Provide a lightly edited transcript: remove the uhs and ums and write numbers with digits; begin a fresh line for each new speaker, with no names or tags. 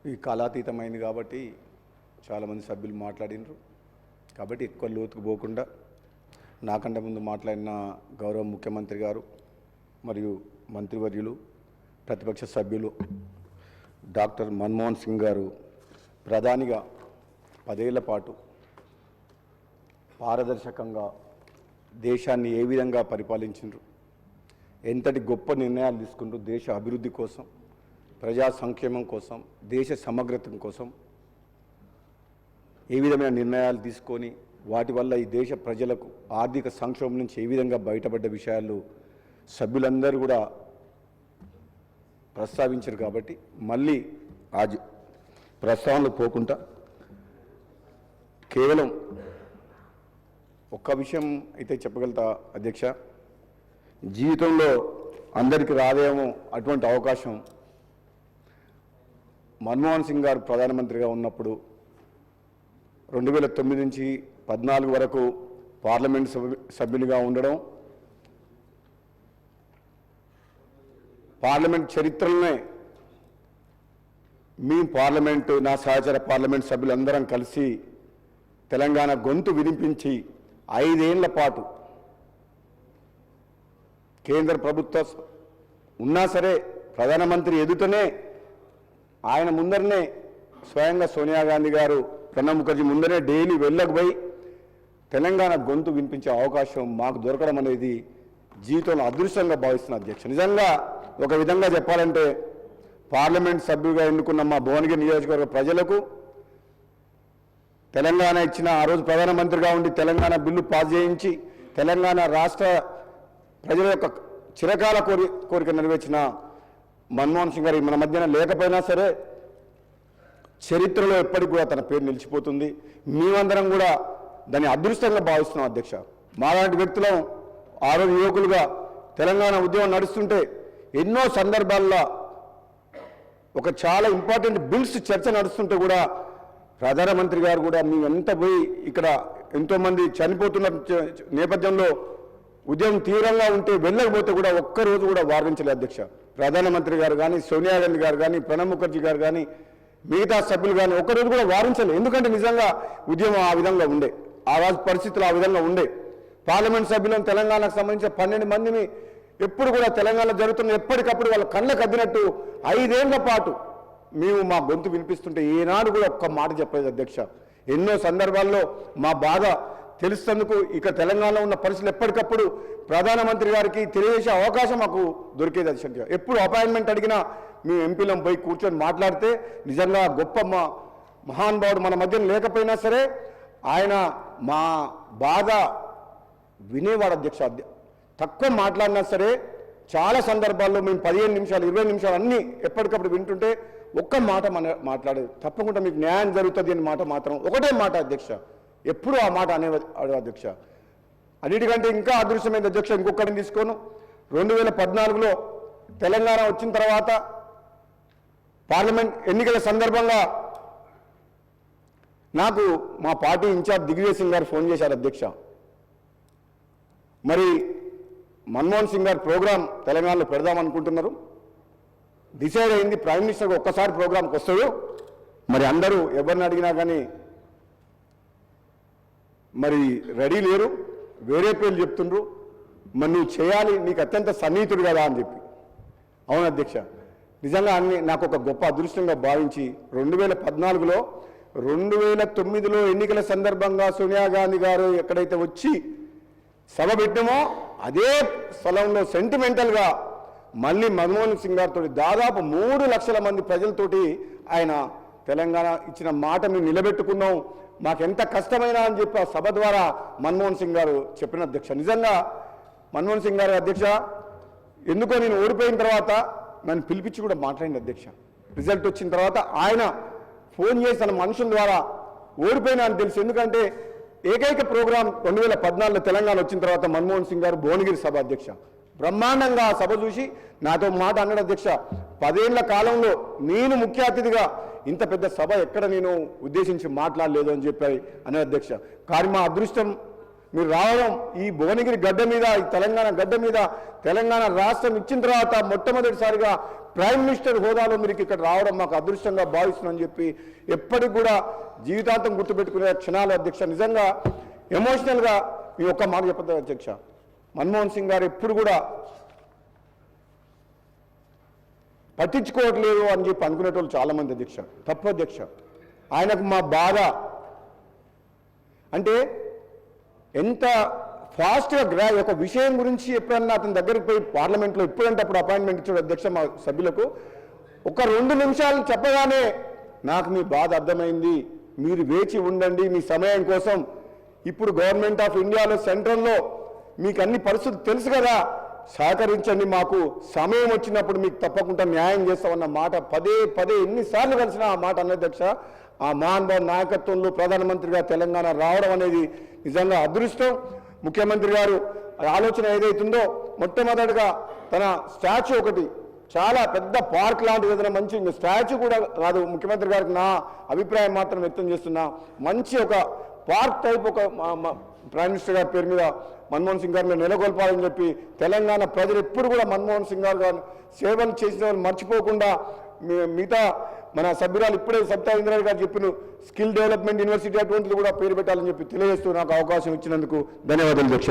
ఈ కాలాతీతమైంది కాబట్టి చాలామంది సభ్యులు మాట్లాడినారు. కాబట్టి ఎక్కువ లోతుకు పోకుండా నాకంటే ముందు మాట్లాడిన గౌరవ ముఖ్యమంత్రి గారు మరియు మంత్రివర్యులు ప్రతిపక్ష సభ్యులు డాక్టర్ మన్మోహన్ సింగ్ గారు ప్రధానిగా 10 ఏళ్ల పాటు పారదర్శకంగా దేశాన్ని ఏ విధంగా పరిపాలించారు, ఎంతటి గొప్ప నిర్ణయాలు తీసుకుంటూ దేశ అభివృద్ధి కోసం, ప్రజా సంక్షేమం కోసం, దేశ సమగ్రత కోసం ఏ విధమైన నిర్ణయాలు తీసుకొని వాటి వల్ల ఈ దేశ ప్రజలకు ఆర్థిక సంక్షోభం నుంచి ఏ విధంగా బయటపడ్డ విషయాలు సభ్యులందరూ కూడా ప్రస్తావించారు. కాబట్టి మళ్ళీ ఆ ప్రస్తావనలు పోకుండా కేవలం ఒక్క విషయం అయితే చెప్పగలుగుతా అధ్యక్ష, జీవితంలో అందరికీ రాదేమో అటువంటి అవకాశం మన్మోహన్ సింగ్ గారు ప్రధానమంత్రిగా ఉన్నప్పుడు 2009 నుంచి 14 వరకు పార్లమెంట్ సభ్యునిగా ఉండడం, పార్లమెంట్ చరిత్రలోనే మీ పార్లమెంటు నా సహచర పార్లమెంట్ సభ్యులందరం కలిసి తెలంగాణ గొంతు వినిపించి 5 ఏళ్ల పాటు కేంద్ర ప్రభుత్వం ఉన్నా సరే ప్రధానమంత్రి ఎదుటనే ఆయన ముందరనే స్వయంగా సోనియా గాంధీ గారు, ప్రణబ్ ముఖర్జీ ముందరే డైలీ వెళ్ళకపోయి తెలంగాణ గొంతు వినిపించే అవకాశం మాకు దొరకడం అనేది జీవితంలో అదృష్టంగా భావిస్తున్న అధ్యక్ష. నిజంగా ఒక విధంగా చెప్పాలంటే పార్లమెంట్ సభ్యులుగా ఎన్నుకున్న మా భువనగిరి నియోజకవర్గ ప్రజలకు తెలంగాణ ఇచ్చిన ఆ రోజు ప్రధానమంత్రిగా ఉండి తెలంగాణ బిల్లు పాస్ చేయించి తెలంగాణ రాష్ట్ర ప్రజల యొక్క చిరకాల కోరిక నెరవేర్చిన మన్మోహన్ సింగ్ గారి మన మధ్యన లేకపోయినా సరే చరిత్రలో ఎప్పటికి కూడా తన పేరు నిలిచిపోతుంది. మేమందరం కూడా దాన్ని అదృష్టంగా భావిస్తున్నాం అధ్యక్ష. మాలాంటి వ్యక్తులం ఆ రోజు యువకులుగా తెలంగాణ ఉద్యమం నడుస్తుంటే ఎన్నో సందర్భాల్లో ఒక చాలా ఇంపార్టెంట్ బిల్స్ చర్చ నడుస్తుంటే కూడా ప్రధానమంత్రి గారు కూడా మేము ఎంత పోయి ఇక్కడ ఎంతోమంది చనిపోతున్న నేపథ్యంలో ఉద్యమం తీవ్రంగా ఉంటే వెళ్ళకపోతే కూడా ఒక్కరోజు కూడా వారించలేదు అధ్యక్ష. ప్రధానమంత్రి గారు కానీ, సోనియా గాంధీ గారు కానీ, ప్రణబ్ ముఖర్జీ గారు కానీ, మిగతా సభ్యులు కానీ ఒక్కరోజు కూడా వారించలేదు. ఎందుకంటే నిజంగా ఉద్యమం ఆ విధంగా ఉండే, ఆ రాజు పరిస్థితులు ఆ విధంగా ఉండే. పార్లమెంట్ సభ్యులను తెలంగాణకు సంబంధించిన 12 మందిని ఎప్పుడు కూడా తెలంగాణ జరుగుతున్న ఎప్పటికప్పుడు వాళ్ళ కళ్ళకు అద్దినట్టు 5 ఏళ్ల పాటు మేము మా గొంతు వినిపిస్తుంటే ఏనాడు కూడా ఒక్క మాట చెప్పలేదు అధ్యక్ష. ఎన్నో సందర్భాల్లో మా బాధ తెలుస్తేందుకు ఇక తెలంగాణలో ఉన్న పరిస్థితులు ఎప్పటికప్పుడు ప్రధానమంత్రి గారికి తెలియజేసే అవకాశం మాకు దొరికేది అధ్యక్ష. ఎప్పుడు అపాయింట్మెంట్ అడిగినా మేము ఎంపీలం పోయి కూర్చొని మాట్లాడితే నిజంగా గొప్ప మా మహానుభావుడు మన మధ్యన లేకపోయినా సరే ఆయన మా బాధ వినేవాడు అధ్యక్ష. తక్కువ మాట్లాడినా సరే చాలా సందర్భాల్లో మేము 15 నిమిషాలు 20 నిమిషాలు అన్నీ ఎప్పటికప్పుడు వింటుంటే ఒక్క మాట మాట్లాడేది, తప్పకుండా మీకు న్యాయం జరుగుతుంది అనే మాట మాత్రం ఒకటే మాట అధ్యక్ష, ఎప్పుడు ఆ మాట అనేవాడు అధ్యక్ష. అన్నిటికంటే ఇంకా అదృశ్యమైన అధ్యక్ష ఇంకొకరిని తీసుకోను. 2014లో తెలంగాణ వచ్చిన తర్వాత పార్లమెంట్ ఎన్నికల సందర్భంగా నాకు మా పార్టీ ఇన్ఛార్జ్ దిగ్విజయ్ సింగ్ గారు ఫోన్ చేశారు అధ్యక్ష. మరి మన్మోహన్ సింగ్ గారు ప్రోగ్రాం తెలంగాణలో పెడదామనుకుంటున్నారు, డిసైడ్ అయింది, ప్రైమ్ మినిస్టర్గా ఒక్కసారి ప్రోగ్రాంకి వస్తాడు, మరి అందరూ ఎవరిని అడిగినా కానీ మరి రెడీ లేరు, వేరే పేర్లు చెప్తుండ్రు, మరి నువ్వు చేయాలి, నీకు అత్యంత సన్నిహితుడు కదా అని చెప్పి. అవును అధ్యక్ష, నిజంగా అన్ని నాకు ఒక గొప్ప అదృష్టంగా భావించి 2014లో 2009లో ఎన్నికల సందర్భంగా సోనియా గాంధీ గారు ఎక్కడైతే వచ్చి సభ పెట్టామో అదే స్థలంలో సెంటిమెంటల్గా మళ్ళీ మన్మోహన్ సింగ్ గారితో దాదాపు 3 లక్షల మంది ప్రజలతోటి ఆయన తెలంగాణ ఇచ్చిన మాట మేము నిలబెట్టుకున్నాం, మాకెంత కష్టమైనా అని చెప్పి ఆ సభ ద్వారా మన్మోహన్ సింగ్ గారు చెప్పిన అధ్యక్ష. నిజంగా మన్మోహన్ సింగ్ గారు అధ్యక్ష ఎందుకో నేను ఓడిపోయిన తర్వాత నన్ను పిలిపించి కూడా మాట్లాడింది అధ్యక్ష. రిజల్ట్ వచ్చిన తర్వాత ఆయన ఫోన్ చేసి తన మనుషుల ద్వారా ఓడిపోయినా అని తెలుసు. ఎందుకంటే ఏకైక ప్రోగ్రాం 2014లో తెలంగాణ వచ్చిన తర్వాత మన్మోహన్ సింగ్ గారు భువనగిరి సభ అధ్యక్ష బ్రహ్మాండంగా ఆ సభ చూసి నాతో మాట అన్నాడు అధ్యక్ష, 10 ఏళ్ల కాలంలో నేను ముఖ్య అతిథిగా ఇంత పెద్ద సభ ఎక్కడ నేను ఉద్దేశించి మాట్లాడలేదు అని చెప్పాయి అనే అధ్యక్ష. కానీ మా అదృష్టం మీరు రావడం, ఈ భువనగిరి గడ్డ మీద, ఈ తెలంగాణ గడ్డ మీద తెలంగాణ రాష్ట్రం ఇచ్చిన తర్వాత మొట్టమొదటిసారిగా ప్రైమ్ మినిస్టర్ హోదాలో మీరు ఇక్కడ రావడం మాకు అదృష్టంగా భావిస్తున్నామని చెప్పి ఎప్పటికి కూడా జీవితాంతం గుర్తుపెట్టుకునే క్షణాలు అధ్యక్ష. నిజంగా ఎమోషనల్గా మీ ఒక్క మాట చెప్పదు అధ్యక్ష. మన్మోహన్ సింగ్ గారు ఎప్పుడు కూడా పట్టించుకోవట్లేదు అని చెప్పి అనుకునేటోళ్ళు చాలామంది అధ్యక్ష. తప్పు అధ్యక్ష. ఆయనకు మా బాధ అంటే ఎంత ఫాస్ట్గా ఒక విషయం గురించి ఎప్పుడన్నా అతని దగ్గరికి పోయి పార్లమెంట్లో ఎప్పుడంటే అప్పుడు అపాయింట్మెంట్ ఇచ్చాడు అధ్యక్ష మా సభ్యులకు. ఒక 2 నిమిషాలు చెప్పగానే నాకు మీ బాధ అర్థమైంది, మీరు వేచి ఉండండి మీ సమయం కోసం, ఇప్పుడు గవర్నమెంట్ ఆఫ్ ఇండియాలో సెంట్రల్లో మీకు అన్ని పరిస్థితులు తెలుసు కదా, సహకరించండి, మాకు సమయం వచ్చినప్పుడు మీకు తప్పకుండా న్యాయం చేస్తామన్న మాట పదే పదే ఎన్నిసార్లు కలిసిన ఆ మాట అధ్యక్ష. ఆ మహానుభావ నాయకత్వంలో ప్రధానమంత్రిగా తెలంగాణ రావడం అనేది నిజంగా అదృష్టం. ముఖ్యమంత్రి గారు ఆలోచన ఏదైతుందో మొట్టమొదటిగా తన స్టాచ్యూ ఒకటి చాలా పెద్ద పార్క్ లాంటిది ఏదైనా మంచి స్టాచ్యూ కూడా కాదు, ముఖ్యమంత్రి గారికి నా అభిప్రాయం మాత్రం వ్యక్తం చేస్తున్నా, మంచి ఒక పార్క్ టైప్ ఒక ప్రైమ్ మినిస్టర్ గారి పేరు మీద మన్మోహన్ సింగ్ గారిని నెలకొల్పాలని చెప్పి తెలంగాణ ప్రజలు ఎప్పుడు కూడా మన్మోహన్ సింగ్ గారు సేవలు చేసిన వాళ్ళు మర్చిపోకుండా మిగతా మన సభ్యురాలు ఇప్పుడే సబితా ఇంద్రారెడ్డి గారు చెప్పిన స్కిల్ డెవలప్మెంట్ యూనివర్సిటీ అటువంటిది కూడా పేరు పెట్టాలని చెప్పి తెలియజేస్తూ నాకు అవకాశం ఇచ్చినందుకు ధన్యవాదాలు అధ్యక్ష.